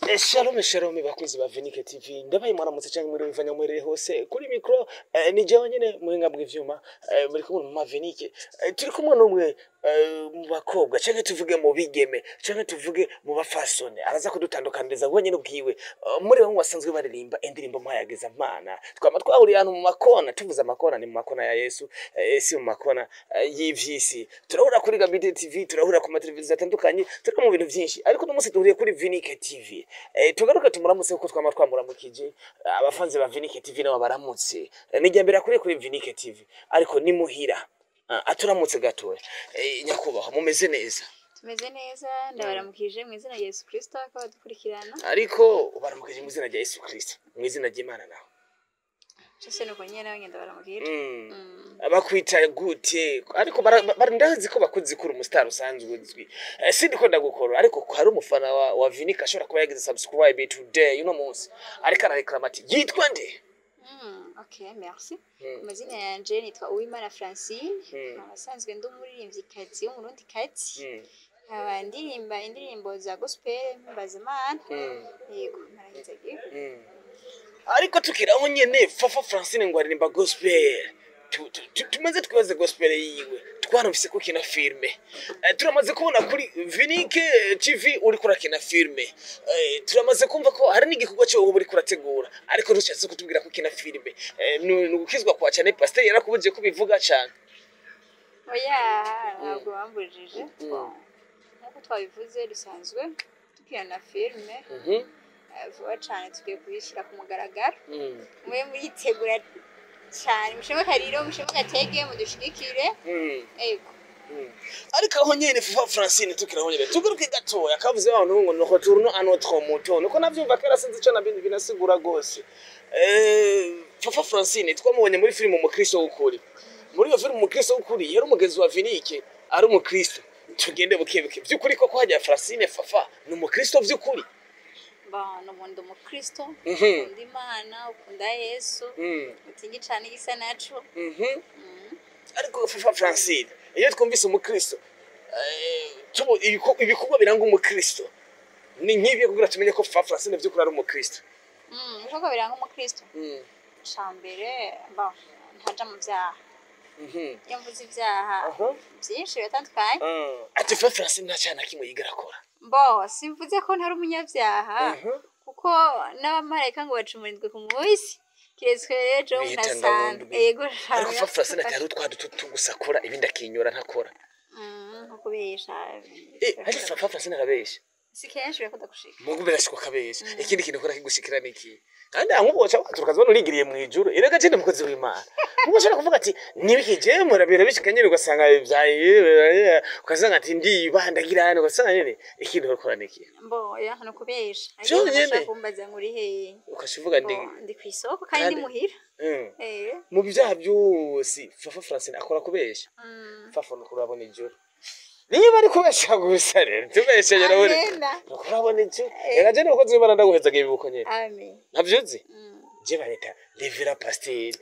Shalom bakunzi ba Vinike TV ndabaye mwaramutse cyangwa muri bivanya muri hose kuri micro ni jewe nyene muhinga bw'ivyuma muri kumwe mu Vinike turi kumwe n'umwe mu bakobwa cyangwa tuvuge mu bigeme cyangwa tuvuge mu bafasone araza kudutandukaniriza ngo nyene ubwiwe muri bamwe basanzwe baririmba indirimbo mpayageza mana twama twahuriye ahantu mu makona tuvuze amakona ni mu makona ya Yesu si mu makona y'ivyisi turahura kuri Gabide TV turahura ku mateleviziyo atandukanye turi mu bintu byinshi ariko no munsi duhuriye kuri Vinike TV tugaruka tumuramutse kuko twama twamuramukije abafanzi ba Vinike TV nabo baramutse nijyambere kuri Vinike TV ariko ni muhira aturamutse gatoya nyakubaho mumeze neza tumeze neza ndabaramukije mu izina rya Yesu Kristo akaba dukurikirana ariko ubaramukije mu izina rya Yesu Kristo mu izina ry'Imana naho cyose nuko nyene nawe ndabaramukije abakwita gute ariko ndazi ko bakuzi kuri umustar usanzwe uzwi sindiko ndagukora ariko hari umufana wa Vinike ashobora kuba yagize subscribe today you know munsi ariko arareklama ati yitwa nde Okay, merci. Amazina yanje nitwa Uwimana Francine. Abasanzwe ndi umuririmvyikazi w'umurundi kazi. Ndirimba indirimbo za gospel mbazimana. Yego, narangizagiye. Ariko tukiraho nyene Fafa Francine ngo aririmba gospel. Tumaze twibaze gospel yiwe twarumvise ko kina filme turamaze kubona kuri Vinike TV uri kurakina filme turamaze kumva ko hari n'igikorwa cyo uri kurategura ariko rushatse kutubwira ko kina filme nugukizwa kwa cyane pastor yarakubuje ko bivuga cyane oya ntabwo bambujije nkuko twabivuze dusanzwe tukina filme vuba cyane tugiye kuyishyira ku mugaragaro mwe muritegura cyane mushoboka rero mushoboka tege mudushigikire ego ariko aho nyene Fafa Francine tukiraho nyene tuguruke gatoya kavuze abantu ngo no retourno à notre moto nuko navyumva kera sinzi cyo nabindi binasigura gose Fafa Francine twamubonye muri filime umukristo w'ukuri muri iyo filime umukristo w'ukuri yari umugezi wa Vinike ari umukristo tugende bukebuke by'ukuri ko hajya Francine Fafa ni umukristo by'ukuri no mundo umukristo ukunda Imana ukunda Yesu utingi cyane gisa naco ariko Fafa Francine iyo twumvise umukristo ibikorwa biranga umukristo ni nk'ibyo kugira tumenye ko Fafa Francine by'ukuri ari umukristo ibikorwa biranga umukristo cambere ntaja mu byaha iyo mvuze ibyaha byinshi bitandukanye ati Fafa Francine nta cyana kimwe yigira akora simvuze ko ntari umunyabyaha kuko n'abamarayika ngo bacumurirwe ku munsi kiretswe ejo unasanga yego ariko Fafa Francine atari utwadutu tugusakura ibindi akinyura ntakora nko kubesha ari Fafa Francine arabesha si kenshi birakunda gushika mungu birashiko kabesha ikindi kintu kora kigushikira niki kandi ankuboca tukazibona urigiriye mu ijuru irega cyane mukozi w'Imana mugo shaka kuvuga ati nibikije murabira bishikanye ugasanga byaye ukazanga ati ndibandagira hano ugasanga nyene ikintu ukora niki ya hano kubesha nyene kumbaza nguri he ukashivuga ndi kwisoko kandi muhira mu byaha byose Fafa Francine akora kubesha Fafa no kurabona ijuru niba ari kubesha gusa rero tubeshe rero uri kurabona ijuru rega je nuko zibana ndaguhezaga ibibuko nyene amen navyuzi je bareta Revera Pasteur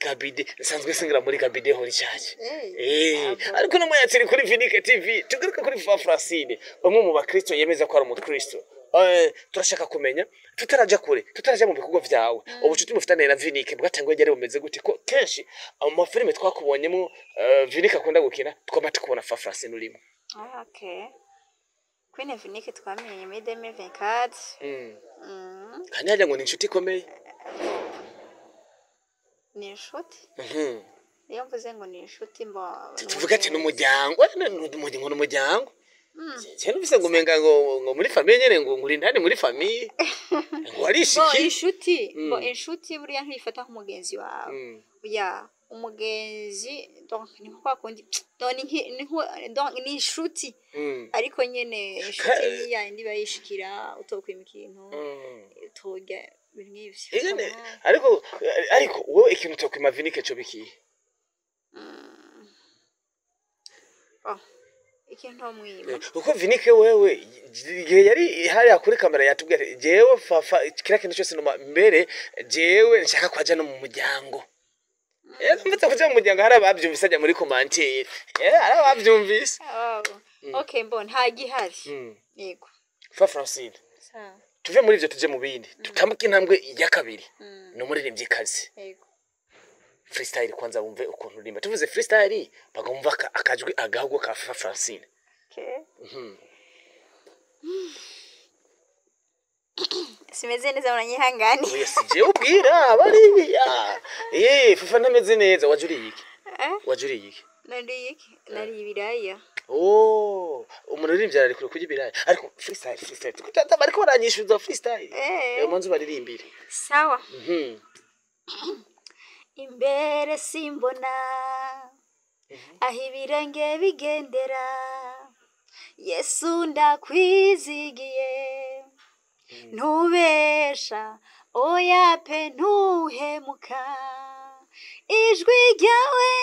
Gabide nsanzwe singira muri Gabide hori cyaje ariko no muyatiri kuri Vinike TV tugaruka kuri Fafa Francine bamwe mu bakristo yemeza ko ari umukristo turashaka kumenya tutaraja kure tutaraja mu bikorwa vyawe ubucuti mufitane na Vinike bwatangwe ryari bumeze gute ko kenshi mu filime twakubonyemo Vinike akunda gukina twama tukubona Fafa Francine urimo okay Queen Vinike twamenye muri 2024 kandi hajya ngo ni inshuti ikomeye ni inshuti iyo mvuze ngo ni inshuti tuvuga ati n'umuryango n'umuryango cyane bise ngo menga ngo muri famille nyene ngo nguri ndani muri famille ngo arishiki inshuti buriya nkifata nk'umugenzi wawe ya umugenzi donc ni kwa kundi donc ni inshuti ariko nyene inshuti ni ya indi bayishikira utokwima ikintu utoga ibintu nk'ivyo ariko wowe ikintu utokwima Vinike cyo bikiye ikintu mwima uko Vinike wewe yari hari kuri kamera yatubwira jewe Fafa kira kintu cyose no mbere jewe nshaka kwaja no mu muryango mfite kuja mu muryango hari abavyumvise ajya muri commentaire hari abavyumvise okay mbona hagihari yego Fafa Francine tuve muri ivyo tuje mu bindi tutambuke intambwe ya kabiri no muririmbyi kazi yego freestyle kwanza wumve ukuntu urimba tuvuze freestyle bagumva akajwi agahugo ka Fafa Francine okay simeze neza uranyihangani oya sije ubwira bariya Fafa ntameze neza wajuriye iki wajuriye iki nari ibiraya umuririmbyi ari kure kujya ibiraya ariko freestyle kutata bariko baranyishuza freestyle manzi baririmbire sawa imbere simbona aho ibirenge bigendera Yesu ndakwizigiye ntubesha oya pe ntuhemuka ijwi ryawe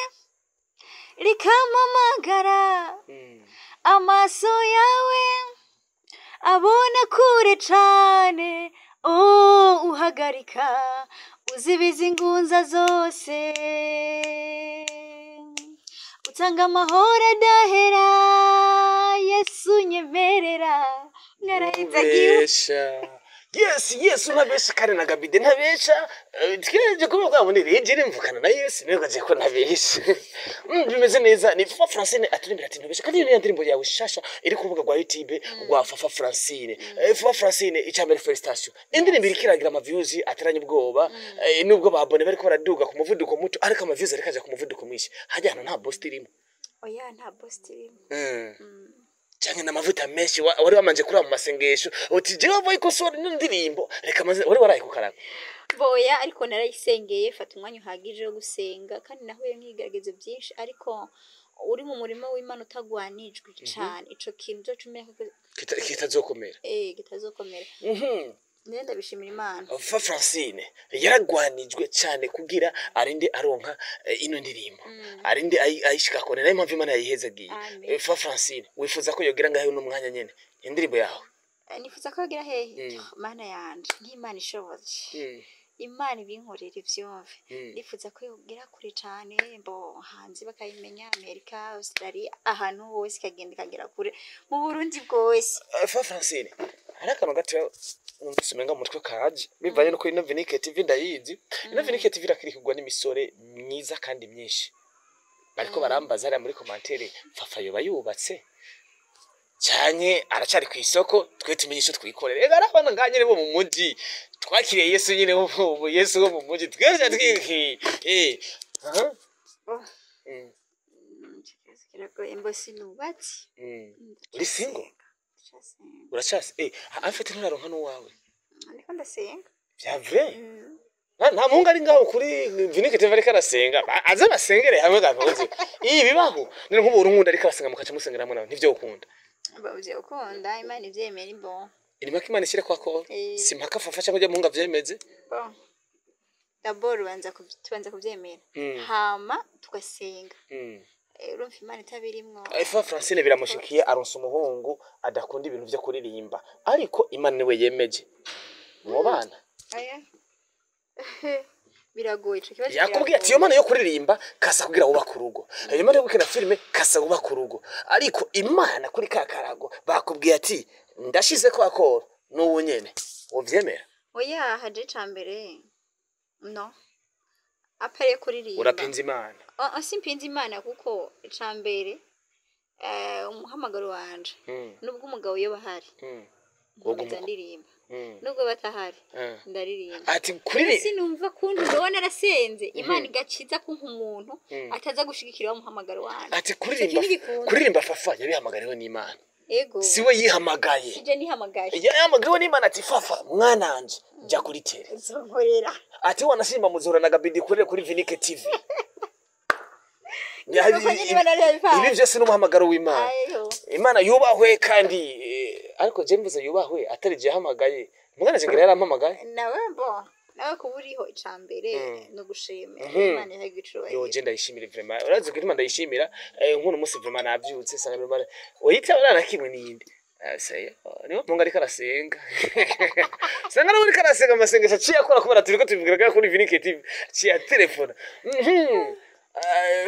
rikamamagara amaso yawe abona kure cane uhagarika uzibiza ingunza zose utanga amahoro adahera Yesu nyemerera ngaraheza Yes unabesha kare na Gabide ntabesha twireje kuvuga ngo nirije mvukana na Yesu niyo gaje ko ntabesha bimeze neza ni Fafa Francine aturimbira ati ntabesha kandi iyo ndirimbo yawe shasha iri kuvuga kwa YouTube rwa Fafa Francine Fafa Francine icambere felicitation indirimbo irikiragira ama views ataranye ubwoba nubwo babone bariko baraduga ku muvuduko muto ariko ama views arikaje ku muvuduko mwishi hajyana nta boss irimo oya nta boss irimo cyane namavuta menshi wari wamanje kuri mu masengesho uti jewe boy ko sori n'indirimbo reka maze wari warayikukaraga boya ariko narayisengeye fata umwanya uhagije wo gusenga kandi nahuye nk'igerageza byinshi ariko uri mu murimo w'Imana utagwanijwe cyane ico kintu cyo cumenya kitazokomera kitazokomera Nenda bishimira Imana. Fafa Francine yaragwanijwe cyane kugira arinde aronka ino ndirimbo. Arinde ayishika kone nayo mpamvu Imana yayihezagiye. Fafa Francine wifuza ko yogira ngahe no mwanya nyene indirimbo yawe. Nifuza ko yogira hehe Mana yanje nk'Imana ishoboje. Imana ibinkorera ivyumve. Nifuza ko yogira kure cyane mbo hanze bakayimenya Amerika, Australia ahantu hose kagenda kure mu Burundi bwose. Fafa Francine arakano gato umenga mutwe kaje bivanye no kuri ino Vinike TV ndayizi ino Vinike TV rakirikirwa n'imisore myiza kandi myinshi bariko barambaza ari muri commentaire Fafa yoba yubatse cyane aracari ku isoko twe tumenyesho twikorera ega arabana nganye bo mu muji twakiriye Yesu nyine bo Yesu wo mu muji twese twiki Kirako embassy nubatse uri single urachase afite nturaronka no wawe ariko ndasenga byavre nta mungu ari ngaho kuri Vinike TV ariko arasenga aza basengere hamwe gakoze bibaho ni nk'ubu nkunda ariko arasenga mukaca musengeramo nawe ntivyo ukunda bavye ukunda Imana ivyemera imbo irimo ko Imana ishyire kwa ko simpaka Fafa cyangwa je mungu avyemeze bon d'abord tubanza kuvyemera hama tugasenga urumva Imana itabirimwo Fafa Francine biramushikiye aronsa umuhungu adakunda ibintu byo kuririmba ariko Imana niwe yemeje mu bana aya biragoye cyo kibazo yakubwiye ati yo Mana yo kuririmba kasa kugira wubaka urugo iyo Mana yo gukina filme kasa wubaka urugo ariko Imana kuri kakarago bakubwiye ati ndashize ko akora n'ubu nyene uvyemera oya haje cambere no apere kuririmba urapinza Imana simpinza Imana kuko cambere umuhamagaro wanje nubwo umugabo yo bahari ngomba ndirimba nubwo batahari ndaririmba ati kuririmba sinumva kuntu ndabona arasenze Imana igakiza ko nk'umuntu ataza gushigikira umuhamagaro wanje ati kuririmba Fafa yabihamagariwe n'Imana ego siwe yihamagaye sije nihamagaye yahamagariwe n'Imana ati Fafa mwananje jya kuri tele nzonkorera ati wanasimba muzora na Gabidi kuri Vinike TV ibi byose n'umuhamagaro w'Imana Imana yubahwe kandi ariko je mvuze yubahwe atari je hamagaye mugana jengera yarampamagaye nawe kuburiho icambere no gushima Imana yagicura yo je ndayishimira vraiment urazi ko Imana ndayishimira nk'uno musi vraiment nabyutse sanga Imana oyita barana kimwe ninde say niyo munga ari karasenga sanga no muri karasenga amasengesho ciye akora kubera turiko tubigiraga kuri Vinike TV ciye telefone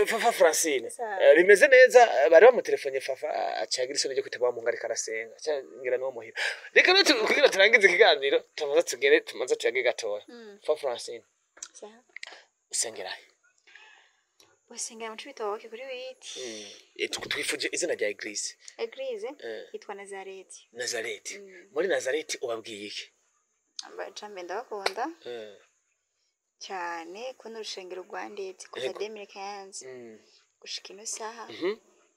Fafa Francine Sawa. bimeze neza bari bamutelefone Fafa acagira isoni ryo kwitaba mu ngari karasenga ngira no muhira reka no kugira turangize ikiganiro tumaze tuyage gatoya Fafa Francine Sawa. usengera Wasengera mu cibitoke kuri witi. twifuje izina rya Eglise Eglise yitwa Nazareti. Nazareti muri Nazareti ubabwiye iki Abacambe ndabakunda cyane ko n'urushengero rwanditse kuva 2015 gushika ino saha.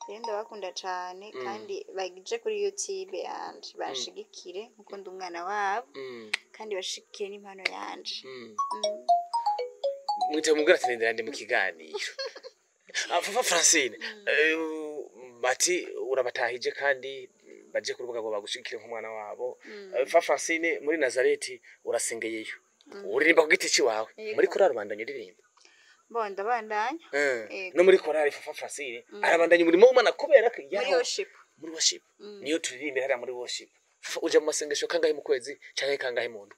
Rero ndabakunda cyane kandi bagije kuri YouTube yanje bashigikire nkuko ndi umwana wabo kandi bashigikire n'impano yanje. mwite mubwira ati ndende mu kiganiro Fafa Francine bati urabatahije kandi baje ku rubuga ngo bagushikire nk'umwana wabo Fafa Francine muri Nazareti urasengeyeyo uririmba ku giti ciwawe muri korali bandanye uririmba Bandanya no muri korali Fafa Francine arabandanye muri mu mana kubera ko muri worship niyo turirimbira hariya muri worship uje mu masengesho kangahe mu kwezi canke kangahe mu ndwi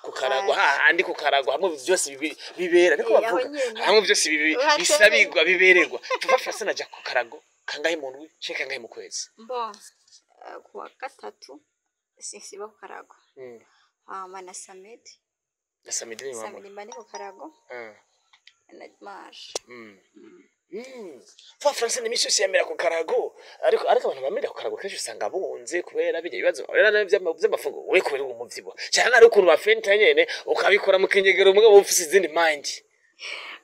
kukaragwa handi kukaragwa hamwe byose bibera niko bavuga hamwe byose bisabigwa bibererwa Fafa Francine aja kukarago kangahe mu ndwi canke kangahe mu kwezi kuwa gatatu sinsiba kukarago mana Samedi ni mama Samedi mbane kukarago na Dimanche Fafa Francine imisi yamera ku karago ariko abantu bamera ku karago kenshi usanga bunze kubera bijya bibazo by'amafungo we kubera umuvyibo cyane ari ukuntu bafenta nyene ukabikora mu kinyegero umwe ufise izindi mind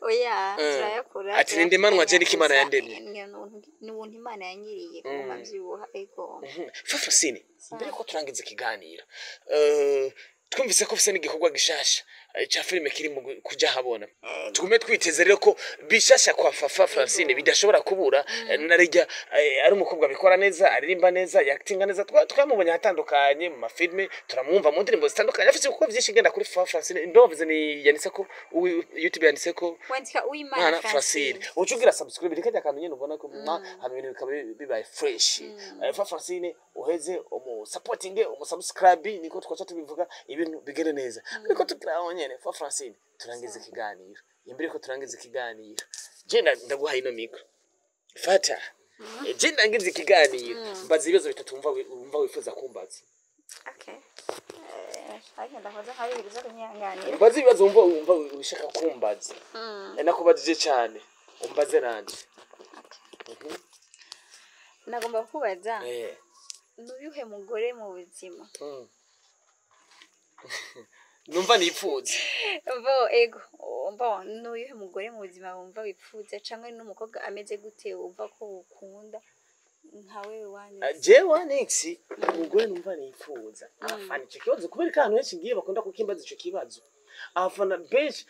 oya turayakora ati ninde manwa je n'ikimana yandemye n'ubuntu Imana yanyiriye ku mavyibuha ego Fafa Francine mbere ko turangiza ikiganiro twumvise ko ufise n'igikorwa gishasha cha filime kiri mu kuja habona tugume twiteze rero ko bishasha kwa Fafa Francine bidashobora kubura narijya ari umukobwa bikora neza aririmba neza yaktinga neza twamubonye hatandukanye mu mafilme turamwumva mu ndirimbo zitandukanye afite uko byinshi genda kuri Fafa Francine ndovuze ni yanise ko YouTube yanise ko wandika Uwimana Francine ucugira subscribe rikajya kamenye ubona ko ibintu bikaba bibaye fresh Fafa Francine uheze umu supporting umu subscribe niko twacha tubivuga ibintu bigere neza ariko tukiraho Fafa Francine turangize ikiganiro imbere ko turangize ikiganiro je ndaguha ino mikro fata je ndangize ikiganiro mbaza ibibazo bitatu umva wifuza kumbaza okay ndakoze hari ibibazo kunyanganira mbaza ibibazo umva ubishaka kumbaza nakubajije cyane umbaze nanje nagomba kubaza nuyuhe mugore mu buzima numva nipfuza ego nuyuhe mugore mu buzima wumva wipfuza canke n'umukobwa ameze gute wumva ko ukunda nkawe Wanix je Wanix umugore numva nipfuza afana ico kibazo kubera ko ahantu henshi ngiye bakunda kukimbaza ico kibazo afana benshi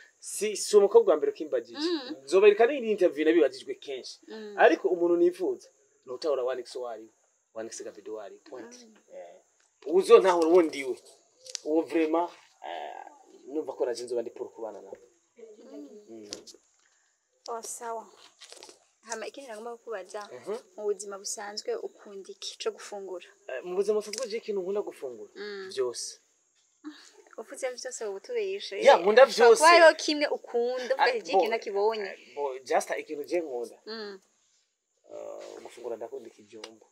si umukobwa wa mbere kimbagije zobereka ni interview nabibagijwe kenshi ariko umuntu nipfuza nutahura Wanix wari Wanix Gabido wari point uzo ntaho ubundi uwo vraiment numva ko nazinzo bandi pour kubana nawe sawa hama ikindi nagomba kubaza mu buzima busanzwe ukunda iki cyo gufungura mu buzima busanzwe je ikintu nkunda gufungura byose uvuze byose ubutubeshe ya nkunda byose kwaro kimwe ukunda uvuga ikintu nakibonye just ikintu je nkunda gufungura ndakunda ikijumbo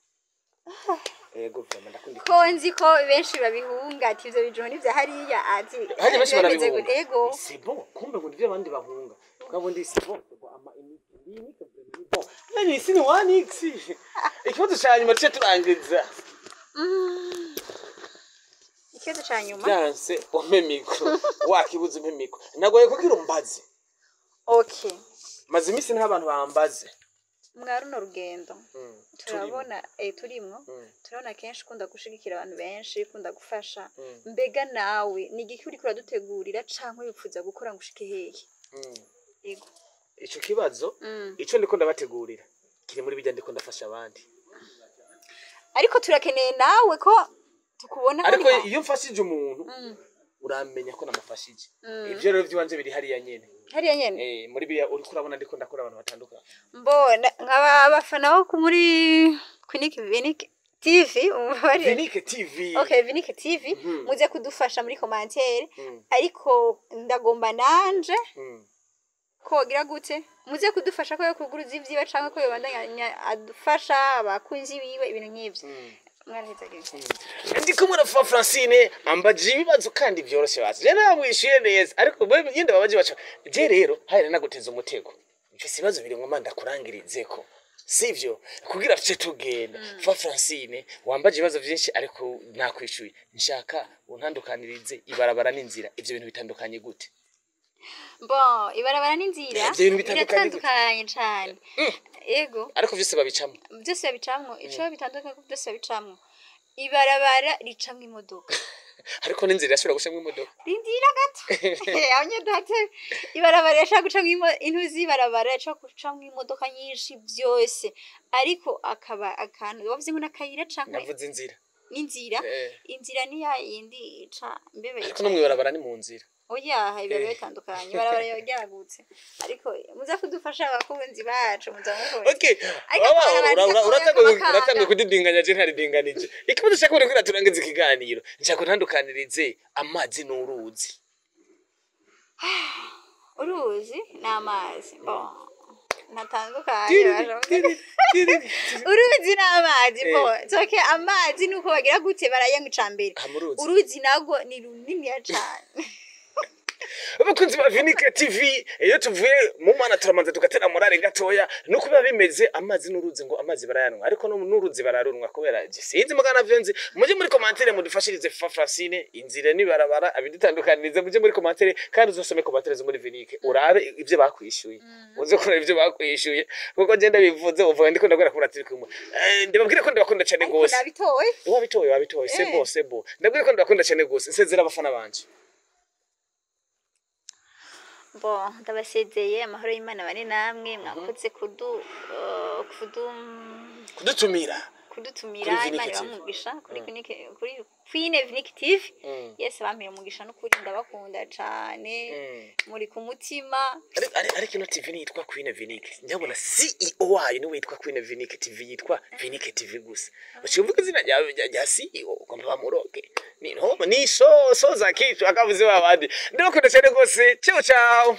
ego vraiment ndakunda konzi ko benshi babihunga ati ivyo bijoni vya hariya ati hari benshi barabihunga ego c'est bon kumbe ngo ndivyo abandi bahunga kabo ndi c'est bon ama ini bon nani sini Wanix ikibazo cyanyuma cyo turangiza ikibazo cyanyuma danse ompe mikro wakibuze ompe mikro nagoye kugira umbaze okay maze imisi n'abantu bambaze mwaruno rugendo turabona turimwo turabona kenshi kunda gushigikira abantu benshi kunda gufasha mbega nawe ni igiki uri kuradutegurira canke wipfuza gukora ngo ushike hehe yego ico kibazo ico ndiko ndabategurira kiri muri bijya ndiko ndafasha abandi ariko turakeneye nawe ko tukubona ariko iyo mfashije umuntu uramenya ko namufashije ivyo rero by'iwanje biri hariya nyene muri biya uri kurabona ndiko ndakora abantu batandukanye mbona nk'abafana bo muri Vinike TV Vinike TV okay Vinike TV muze kudufasha muri commentaire ariko ndagomba nanje ko wogira gute muze kudufasha ko yo kuguruza ivyiwe canke ko yobandanya adufasha abakunzi biwe ibintu nk'ivyo ndi kumwe na Francine ambaje ibibazo kandi byoroshye basi je namwishuye neza ariko yinde babaje baca je rero hari naguteza umutego mfise ibibazo biri ngo manda kurangirizeko sivyo kugira fice tugenda Francine wambaje ibibazo byinshi ariko nakwishuye nshaka untandukanirize ibarabara n'inzira ivyo bintu bitandukanye gute bon ibarabara n'inzira biratandukanye cyane ego ariko vyose babicamwe byose babicamwe ico bitandukanye byose babicamwe ibarabara ricamwe imodoka ariko n'inzira yashobora gucamwe imodoka rindira gato abanye date ibarabara yashaka gucamwe intuzi ibarabara yashaka gucamwe imodoka nyinshi byose ariko akaba akantu bavuze ngo nakayira canke navuze inzira inzira ni ya yindi ica mbebe ariko no mwibarabara ni mu nzira oya ibyo bitandukanye ibarabara yagutse ariko muza kudufasha abakunzi bacu muzamuko okay uratanga kudidinganya je ntaridinganije ikibazo cyako uri kuraturangiza ikiganiro nshaka ntandukanirize amazi n'uruzi uruzi n'amazi bon natandukanye uruzi n'amazi bon soke amazi nuko bagira gute barayanga icambere uruzi nago ni runini cyane abakunzi ba Vinike TV iyo tuvuye mu mana turamanza tugatera morale gatoya nuko biba bimeze amazi n'uruzi ngo amazi barayanwa ariko no n'uruzi bararunwa kubera sinzi mugana vyenzi muje muri commentaire mudufashirize Francine inzira ni barabara abidutandukanirize muje muri commentaire kandi uzosome commentaire zo muri Vinike urabe ivyo bakwishuye uze kureba ivyo bakwishuye kuko genda bivuze uvuga ndiko ndagora kubura turi kumwe ndababwire ko ndabakunda cyane gose wabitoye sebo ndabwire ko ndabakunda cyane gose nsezera abafana banje bon ndabasezeye amahoro y'Imana bane namwe mwakoze kudutumira Imana bamugisha kuri Queen Vinike TV yes bampira umugisha no kuri ndabakunda cyane muri ku mutima ariko ino TV yitwa Queen Vinike ndabona CEO wayo ni witwa Queen Vinike TV yitwa Vinike TV gusa ucyumva izina rya CEO kwamba bamuroke ni so za kitu akavuze babandi ndabakunda cyane gose ciao